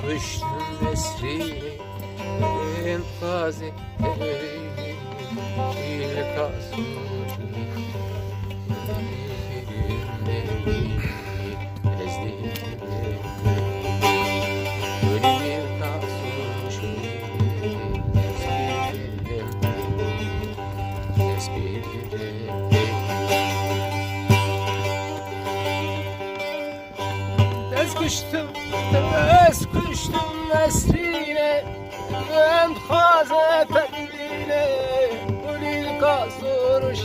Kıştım esri en taze bir kasur kıştım esrine ben taze teline Gülül kasuruş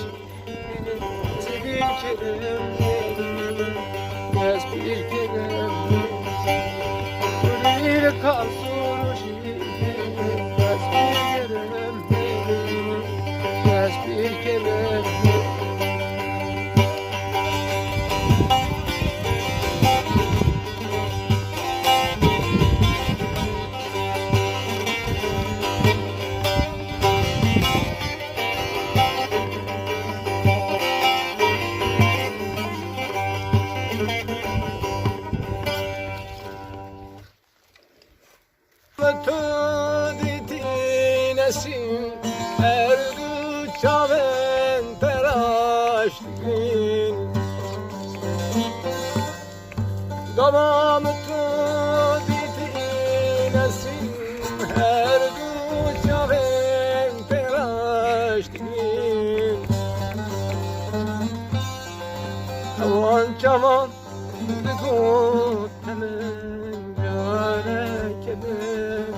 bir kerem ez bir kerem Gülül kasuruş ez bir kerem ez bir kerem her çaven teraştin Davamı didinesin her çaven teraştin Aman çaman dikut hemen cane kebir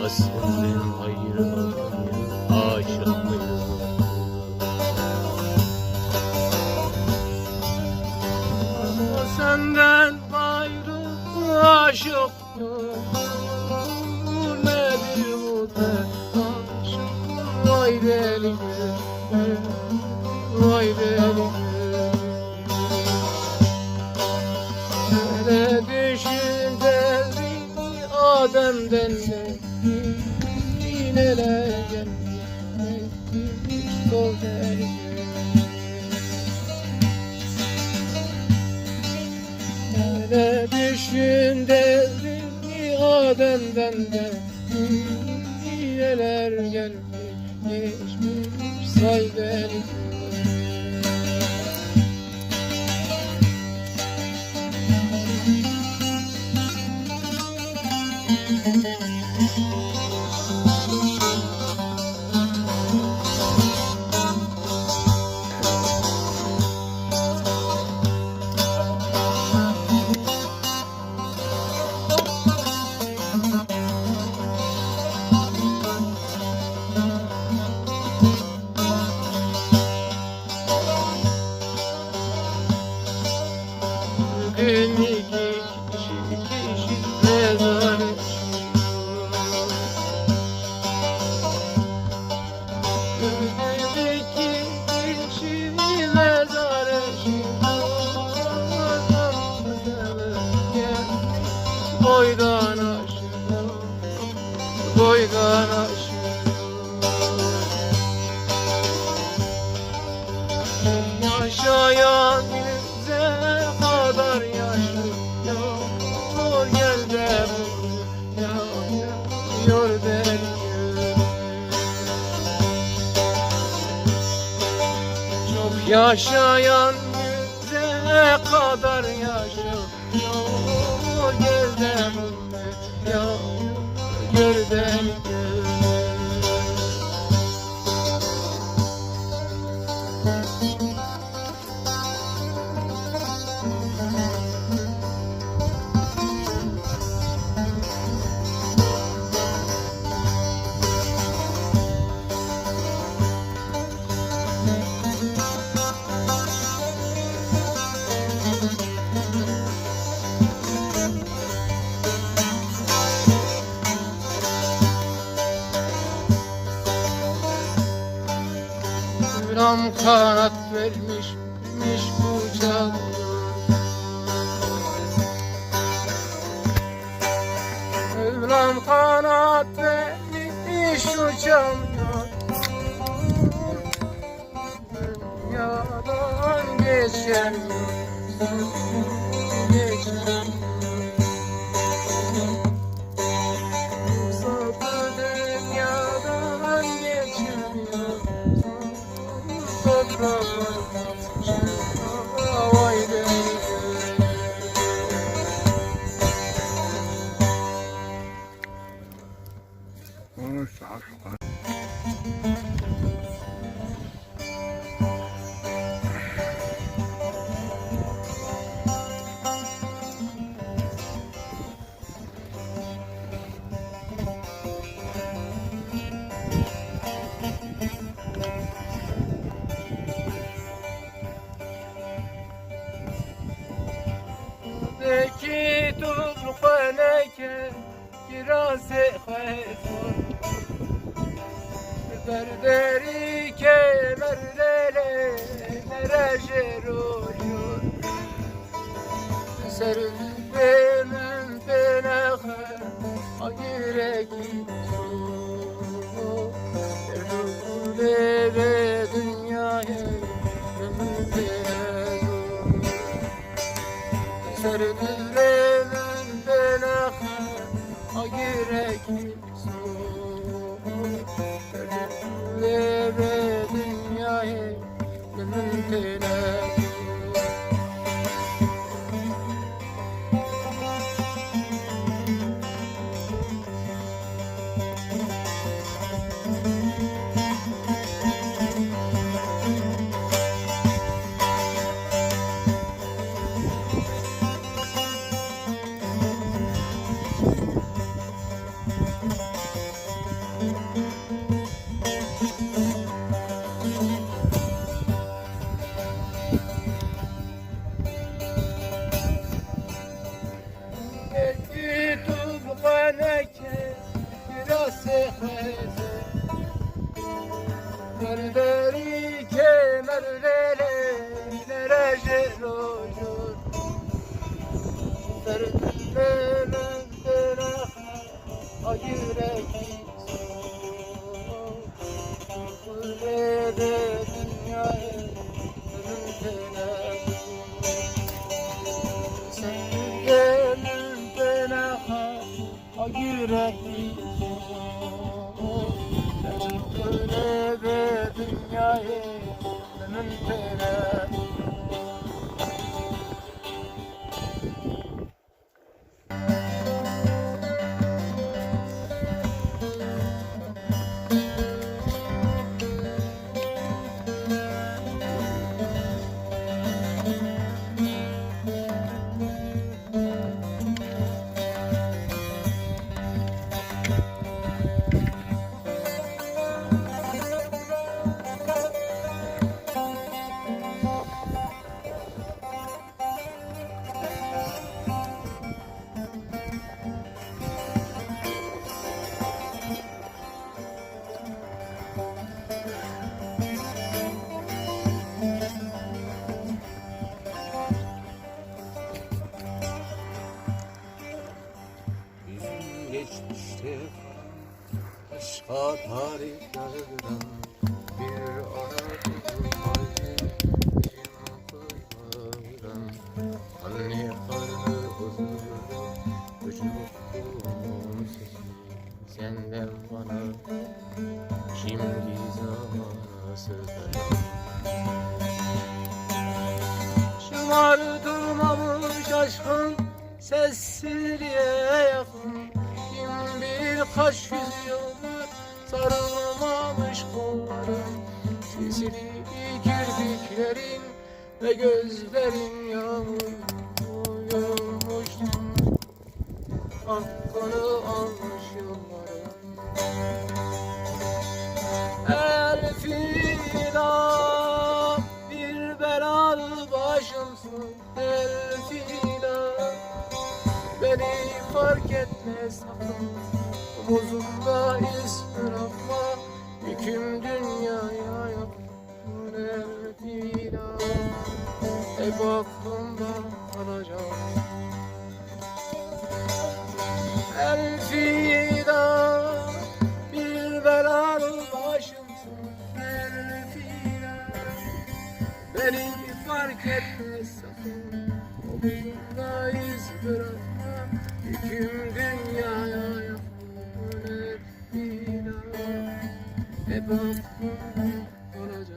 Hasretin ayrılığı aşıklığı Senden ayrı aşıklığı Nedir bu aşık Vay deli Vay deli Hele düşün devrini Adem'den de neler gelmiş kol deli Hele düşün devrini Adem'den de neler gelmiş geçmiş say beni yaşayan yüze kadar yaşıyor. Gel de yanıyor beni. Çok yaşayan yüze kadar yaşıyor. Gel de gör beni. Mevlam kanat vermiş bu can. Mevlam kanat vermiş uçamıyor. Dünyadan geçemiyor. Sapı dünyadan geçemiyor. Vay beni. Ki tuğfaneke kirase khayfur Berderi kemerlele merajerujur Serüvemen penahe agireki su Erdoğle ve dünyaya Serüvemen penahe agireki su Erdoğle ve dünyaya mümküne Merderi kemerlele merajerujur Serüvemen penahe agireki su Erdoğle ve dünyaya mümküne Serüvemen penahe agireki Erdoğle ve dünyaya mümküne Geçmişte başka tarihlerden bir Anadolu kalbi Şımar durmamış aşkın sessizliğe yakın. Kim bilir kaç yüz yıldır sarılmamış kollarım. Çizili kirpiklerin ve gözlerin yağmurmuş. Hakkını almış yıllarım. Elfida bir belalı başımsın Elfida beni fark etme sakın. Omuzumda iz bırakma, yüküm dünyaya yakın Elfida. Hep aklımda kalacak Elfida bir belalı başımsın Elfida beni fark etme sakın. Omuzumda iz bırakma, yüküm dünyaya yakın Elfida. Hep aklımda kalacak.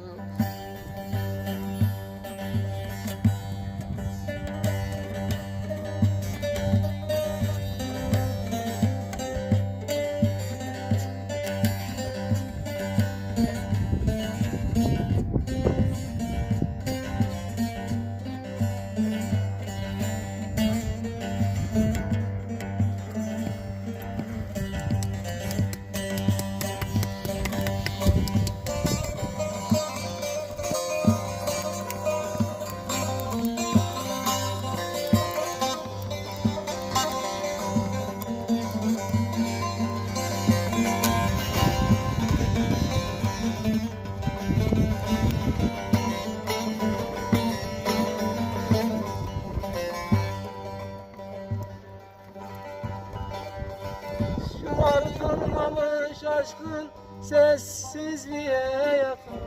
Şımartılmamış aşkın sessizliğe yakın.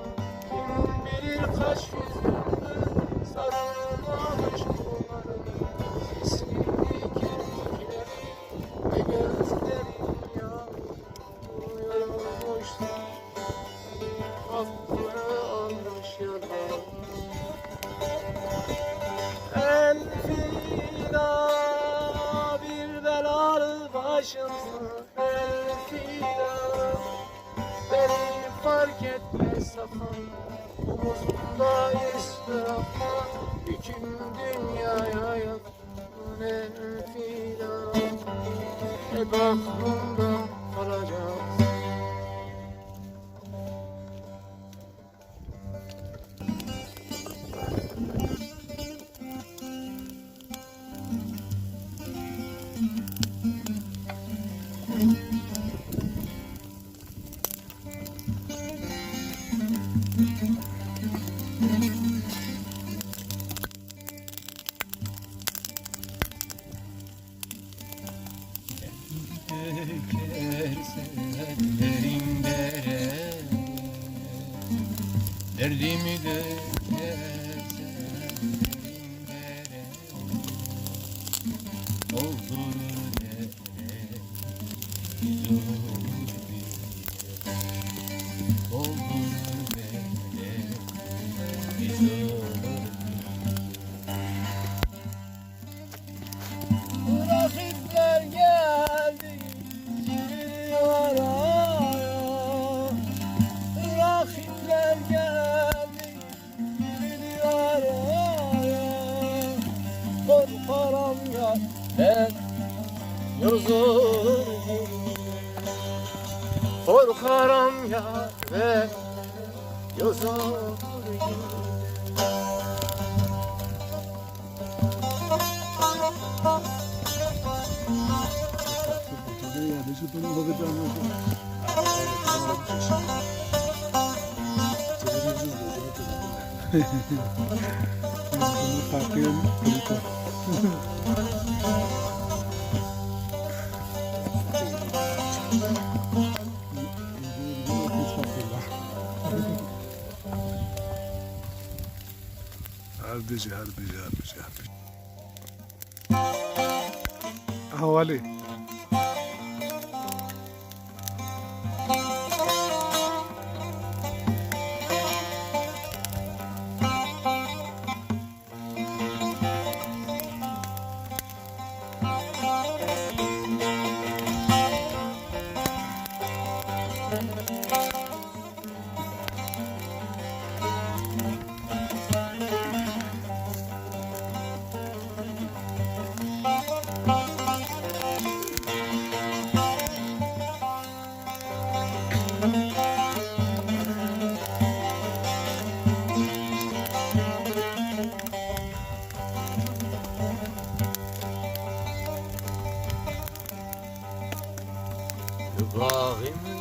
Kim bilir kaç yüzyıldır sarılmamış kollarım. Sisli kirpikleri ve gözlerin yağmurmuş. Hakkını almış yalan Elfida bir belalı başımsın Elfida beni fark etme sakın. Omuzumda iz bırakma, yüküm dünyaya yakın Elfida. Hep aklımda kalacak. Dökerse derin dere, derdimi dökerse derin dere, doldurur dere, biz olur bize, doldurur dere, biz olur bize. Rakipler geldi araya, rakipler geldi araya. Korkarım ya ben huzur korkarım ya ben huzur. Harbici. Havali. باغımın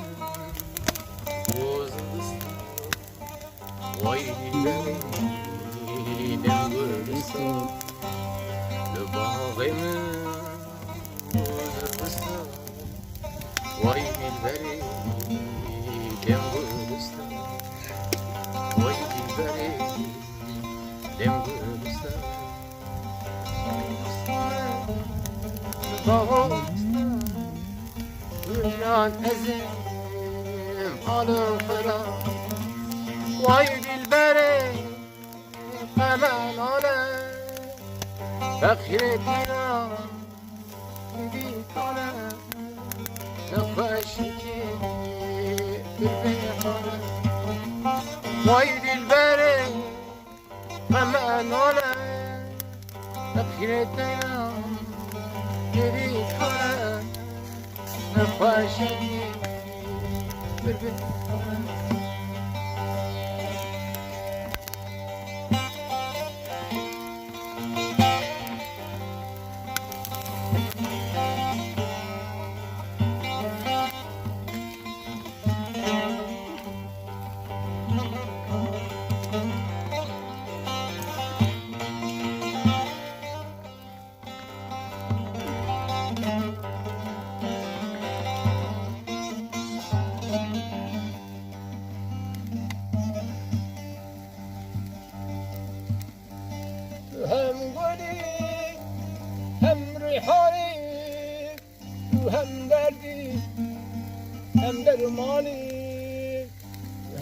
bozulsa vay dilberim vursa باغımın bozulsa vay dilberim vursa vay dilberim vursa bağımsa Gülyan ezim alın fıra Vay dilberim hemen ale Fakir dinan bir tane Nefeş ki bir hale Vay dilberim hemen ale Fakir dinan bir tane نفاشني هم گلی هم ریحانی تو هم دردی هم درمانی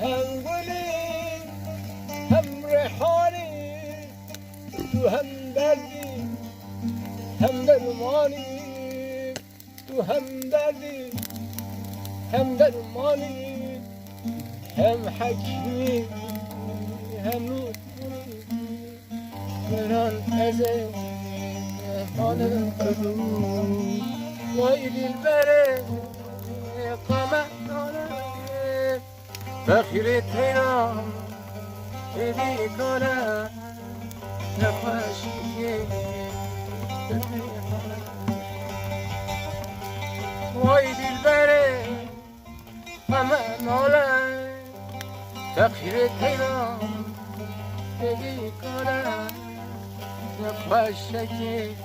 هم گلی هم ریحانی تو هم دردی هم درمانی تو هم دردی هم درمانی هم حکیمی هم نوری Güran eze hanım kızım Vay dilbere kamet hanım Fakir teyram dedi kara Nefeşi Vay dilbere kamet hanım Fakir teyram dedi kara نقاشکی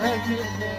meclisinde